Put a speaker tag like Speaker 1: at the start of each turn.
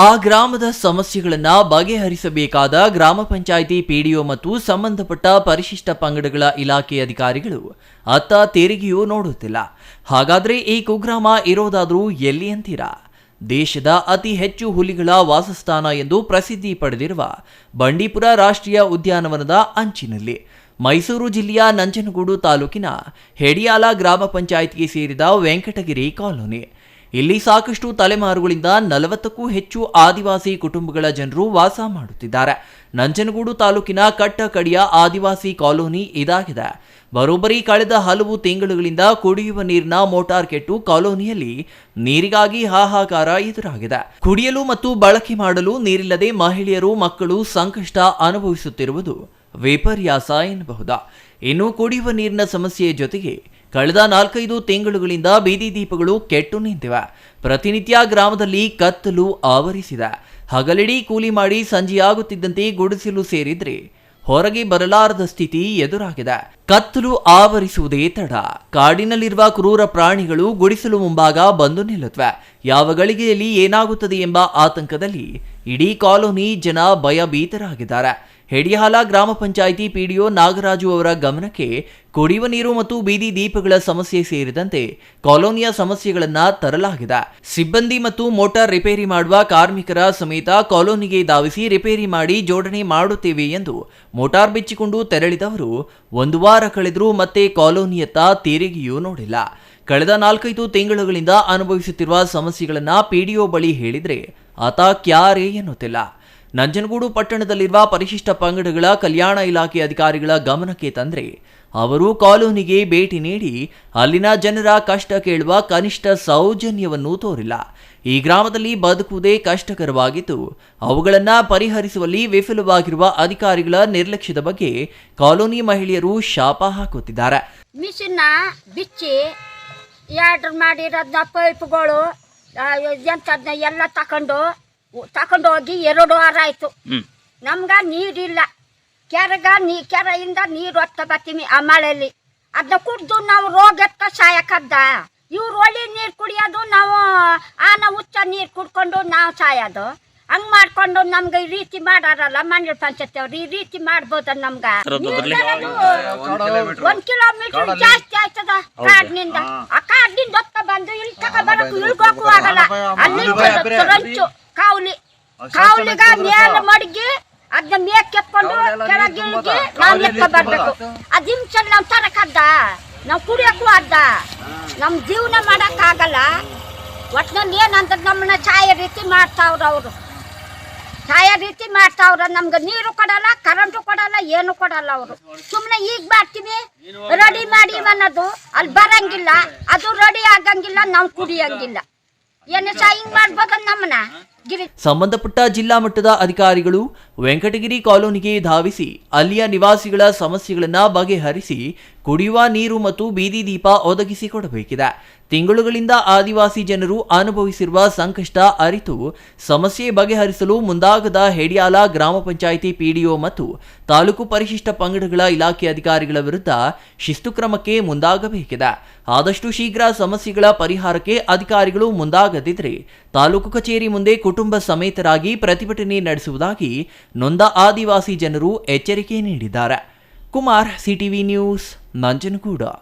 Speaker 1: ಆ ಗ್ರಾಮದ ಸಮಸ್ಯೆಗಳನ್ನು ಬಗೆಹರಿಸಬೇಕಾದ ಗ್ರಾಮ ಪಂಚಾಯಿತಿ ಪಿಡಿಒ ಮತ್ತು ಸಂಬಂಧಪಟ್ಟ ಪರಿಶಿಷ್ಟ ಪಂಗಡಗಳ ಇಲಾಖೆ ಅಧಿಕಾರಿಗಳು ಅತ್ತ ತೆರಿಗೆಯೂ ನೋಡುತ್ತಿಲ್ಲ. ಹಾಗಾದ್ರೆ ಈ ಕುಗ್ರಾಮ ಇರೋದಾದ್ರೂ ಎಲ್ಲಿ ಅಂತೀರಾ? ದೇಶದ ಅತಿ ಹೆಚ್ಚು ಹುಲಿಗಳ ವಾಸಸ್ಥಾನ ಎಂದು ಪ್ರಸಿದ್ಧಿ ಪಡೆದಿರುವ ಬಂಡೀಪುರ ರಾಷ್ಟ್ರೀಯ ಉದ್ಯಾನವನದ ಅಂಚಿನಲ್ಲಿ ಮೈಸೂರು ಜಿಲ್ಲೆಯ ನಂಜನಗೂಡು ತಾಲೂಕಿನ ಹೆಡಿಯಾಲ ಗ್ರಾಮ ಪಂಚಾಯಿತಿಗೆ ಸೇರಿದ ವೆಂಕಟಗಿರಿ ಕಾಲೋನಿ. ಇಲ್ಲಿ ಸಾಕಷ್ಟು ತಲೆಮಾರುಗಳಿಂದ 40ಕ್ಕೂ ಹೆಚ್ಚು ಆದಿವಾಸಿ ಕುಟುಂಬಗಳ ಜನರು ವಾಸ ಮಾಡುತ್ತಿದ್ದಾರೆ. ನಂಜನಗೂಡು ತಾಲೂಕಿನ ಕಟ್ಟಕಡಿಯ ಆದಿವಾಸಿ ಕಾಲೋನಿ ಇದಾಗಿದೆ. ಬರೋಬ್ಬರಿ ಕಳೆದ ಹಲವು ತಿಂಗಳುಗಳಿಂದ ಕುಡಿಯುವ ನೀರಿನ ಮೋಟಾರ್ ಕೆಟ್ಟು ಕಾಲೋನಿಯಲ್ಲಿ ನೀರಿಗಾಗಿ ಹಾಹಾಕಾರ ಎದುರಾಗಿದೆ. ಕುಡಿಯಲು ಮತ್ತು ಬಳಕೆ ಮಾಡಲು ನೀರಿಲ್ಲದೆ ಮಹಿಳೆಯರು ಮಕ್ಕಳು ಸಂಕಷ್ಟ ಅನುಭವಿಸುತ್ತಿರುವುದು ವಿಪರ್ಯಾಸ ಎನ್ನಬಹುದು. ಇನ್ನು ಕುಡಿಯುವ ನೀರಿನ ಸಮಸ್ಯೆ ಜೊತೆಗೆ ಕಳೆದ 4-5 ತಿಂಗಳುಗಳಿಂದ ಬೀದಿ ದೀಪಗಳು ಕೆಟ್ಟು ನಿಂತಿವೆ. ಪ್ರತಿನಿತ್ಯ ಗ್ರಾಮದಲ್ಲಿ ಕತ್ತಲು ಆವರಿಸಿದೆ. ಹಗಲಿಡೀ ಕೂಲಿ ಮಾಡಿ ಸಂಜೆಯಾಗುತ್ತಿದ್ದಂತೆ ಗುಡಿಸಲು ಸೇರಿದ್ರೆ ಹೊರಗೆ ಬರಲಾರದ ಸ್ಥಿತಿ ಎದುರಾಗಿದೆ. ಕತ್ತಲು ಆವರಿಸುವುದೇ ತಡ, ಕಾಡಿನಲ್ಲಿರುವ ಕ್ರೂರ ಪ್ರಾಣಿಗಳು ಗುಡಿಸಲು ಮುಂಭಾಗ ಬಂದು ನಿಲ್ಲುತ್ತವೆ. ಯಾವ ಗಳಿಗೆಯಲ್ಲಿ ಏನಾಗುತ್ತದೆ ಎಂಬ ಆತಂಕದಲ್ಲಿ ಇಡೀ ಕಾಲೋನಿ ಜನ ಭಯಭೀತರಾಗಿದ್ದಾರೆ. ಹೆಡಿಯಾಲ ಗ್ರಾಮ ಪಂಚಾಯಿತಿ ಪಿಡಿಒ ನಾಗರಾಜು ಅವರ ಗಮನಕ್ಕೆ ಕುಡಿಯುವ ನೀರು ಮತ್ತು ಬೀದಿ ದೀಪಗಳ ಸಮಸ್ಯೆ ಸೇರಿದಂತೆ ಕಾಲೋನಿಯ ಸಮಸ್ಯೆಗಳನ್ನು ತರಲಾಗಿದೆ. ಸಿಬ್ಬಂದಿ ಮತ್ತು ಮೋಟಾರ್ ರಿಪೇರಿ ಮಾಡುವ ಕಾರ್ಮಿಕರ ಸಮೇತ ಕಾಲೋನಿಗೆ ಧಾವಿಸಿ ರಿಪೇರಿ ಮಾಡಿ ಜೋಡಣೆ ಮಾಡುತ್ತೇವೆ ಎಂದು ಮೋಟಾರ್ ಬಿಚ್ಚಿಕೊಂಡು ತೆರಳಿದವರು 1 ವಾರ ಕಳೆದರೂ ಮತ್ತೆ ಕಾಲೋನಿಯತ್ತ ತೆರಿಗೆಯೂ ನೋಡಿಲ್ಲ. ಕಳೆದ 4-5 ತಿಂಗಳುಗಳಿಂದ ಅನುಭವಿಸುತ್ತಿರುವ ಸಮಸ್ಯೆಗಳನ್ನು ಪಿಡಿಒ ಬಳಿ ಹೇಳಿದ್ರೆ ಆತ ಕ್ಯಾರೇ ಎನ್ನುತ್ತಿಲ್ಲ. ನಂಜನಗೂಡು ಪಟ್ಟಣದಲ್ಲಿರುವ ಪರಿಶಿಷ್ಟ ಪಂಗಡಗಳ ಕಲ್ಯಾಣ ಇಲಾಖೆ ಅಧಿಕಾರಿಗಳ ಗಮನಕ್ಕೆ ತಂದರೆ ಅವರು ಕಾಲೋನಿಗೆ ಭೇಟಿ ನೀಡಿ ಅಲ್ಲಿನ ಜನರ ಕಷ್ಟ ಕೇಳುವ ಕನಿಷ್ಠ ಸೌಜನ್ಯವನ್ನು ತೋರಿಲ್ಲ. ಈ ಗ್ರಾಮದಲ್ಲಿ ಬದುಕುವುದೇ ಕಷ್ಟಕರವಾಗಿದ್ದು ಅವುಗಳನ್ನು ಪರಿಹರಿಸುವಲ್ಲಿ ವಿಫಲವಾಗಿರುವ ಅಧಿಕಾರಿಗಳ ನಿರ್ಲಕ್ಷ್ಯದ ಬಗ್ಗೆ ಕಾಲೋನಿ ಮಹಿಳೆಯರು ಶಾಪ ಹಾಕುತ್ತಿದ್ದಾರೆ.
Speaker 2: ಮಿಷಿನ್ನ ಬಿಚ್ಚಿ ಆರ್ಡರ್ ಮಾಡಿರೋದನ್ನ ಪೈಪ್ಗಳು ಎಂಥದನ್ನ ಎಲ್ಲ ತಕೊಂಡು ಹೋಗಿ 2 ವಾರ ಆಯ್ತು. ನಮ್ಗ ನೀರಿಲ್ಲ. ಕೆರೆಯಿಂದ ನೀರು ಹೊತ್ತ ಬರ್ತೀವಿ ಆ ಮಳೆಯಲ್ಲಿ. ಅದನ್ನ ಕುಡ್ದು ನಾವು ರೋಗಕ್ಕೆ ಸಾಯಕದ್ದ. ಇವ್ರು ಒಳ್ಳೆ ನೀರು ಕುಡಿಯೋದು, ನಾವು ಹುಚ್ಚ ನೀರು ಕುಡ್ಕೊಂಡು ನಾವು ಸಾಯೋದು. ಹಂಗ್ ಮಾಡ್ಕೊಂಡು ನಮ್ಗೆ ಈ ರೀತಿ ಮಾಡಾರಲ್ಲ ಮಂಡಳ ಪಂಚಾಯತ್ ಅವ್ರು. ಈ ರೀತಿ ಮಾಡ್ಬೋದ ನಮ್ಗ? 1 ಕಿಲೋಮೀಟರ್ ಜಾಸ್ತಿ ಆಯ್ತದ ಕಾಡಿನಿಂದ. ಆ ಕಾಡಿನಿಂದ ಹೊತ್ತ ಬಂದು ಇಲ್ಲಿ ತಕ ಬರಕ್ ಇಳ್ಗೋಕು ಆಗಲ್ಲ. ಅಲ್ಲಿ ರಂಚು ಕಾವಲಿಗ ಮೇಲೆ ಮಡಗಿ ಅದನ್ನ ಮೇಕೆತ್ಕೊಂಡು ಕೆಳಗಿಳಿಗಿ ನಾವು ಲೆಕ್ಕ ಬರ್ಬೇಕು. ಅದ್ ಹಿಂಸಲ್ಲಿ ನಾವು ತರಕದ್ದ, ನಾವು ಕುಡಿಯಕ್ಕೂ ಅದ್ದ, ನಮ್ ಜೀವನ ಮಾಡಕ್ ಆಗಲ್ಲ. ಒಟ್ನಲ್ಲಿ ಏನಂತ ನಮ್ಮನ್ನ ಛಾಯ ರೀತಿ ಮಾಡ್ತಾವ್ರ ಅವರು. ನಮ್ಗೆ ನೀರು ಕೊಡಲ್ಲ, ಕರೆಂಟು ಕೊಡಲ್ಲ, ಏನು ಕೊಡಲ್ಲ ಅವರು. ಸುಮ್ಮನೆ ಈಗ ಬರ್ತೀವಿ ರೆಡಿ ಮಾಡಿ ಅನ್ನೋದು ಅಲ್ಲಿ ಬರಂಗಿಲ್ಲ, ಅದು ರೆಡಿ ಆಗಂಗಿಲ್ಲ, ನಾವು ಕುಡಿಯಂಗಿಲ್ಲ. ಏನು ಹಿಂಗ್ ಮಾಡ್ಬೋದ ನಮ್ಮನ್ನ?
Speaker 1: ಸಂಬಂಧಪಟ್ಟ ಜಿಲ್ಲಾ ಮಟ್ಟದ ಅಧಿಕಾರಿಗಳು ವೆಂಕಟಗಿರಿ ಕಾಲೋನಿಗೆ ಧಾವಿಸಿ ಅಲ್ಲಿಯ ನಿವಾಸಿಗಳ ಸಮಸ್ಯೆಗಳನ್ನು ಬಗೆಹರಿಸಿ ಕುಡಿಯುವ ನೀರು ಮತ್ತು ಬೀದಿ ದೀಪ ಒದಗಿಸಿಕೊಡಬೇಕಿದೆ. ತಿಂಗಳುಗಳಿಂದ ಆದಿವಾಸಿ ಜನರು ಅನುಭವಿಸಿರುವ ಸಂಕಷ್ಟ ಅರಿತು ಸಮಸ್ಯೆ ಬಗೆಹರಿಸಲು ಮುಂದಾಗದ ಹೆಡಿಯಾಲ ಗ್ರಾಮ ಪಂಚಾಯಿತಿ ಪಿಡಿಒ ಮತ್ತು ತಾಲೂಕು ಪರಿಶಿಷ್ಟ ಪಂಗಡಗಳ ಇಲಾಖೆ ಅಧಿಕಾರಿಗಳ ವಿರುದ್ಧ ಶಿಸ್ತು ಕ್ರಮಕ್ಕೆ ಮುಂದಾಗಬೇಕಿದೆ. ಆದಷ್ಟು ಶೀಘ್ರ ಸಮಸ್ಯೆಗಳ ಪರಿಹಾರಕ್ಕೆ ಅಧಿಕಾರಿಗಳು ಮುಂದಾಗದಿದ್ದರೆ ತಾಲೂಕು ಕಚೇರಿ ಮುಂದೆ ಕುಟುಂಬ ಸಮೇತರಾಗಿ ಪ್ರತಿಭಟನೆ ನಡೆಸುವುದಾಗಿ ನೊಂದ ಆದಿವಾಸಿ ಜನರು ಎಚ್ಚರಿಕೆ ನೀಡಿದ್ದಾರೆ. Kumar, CTV news, Nanjangud.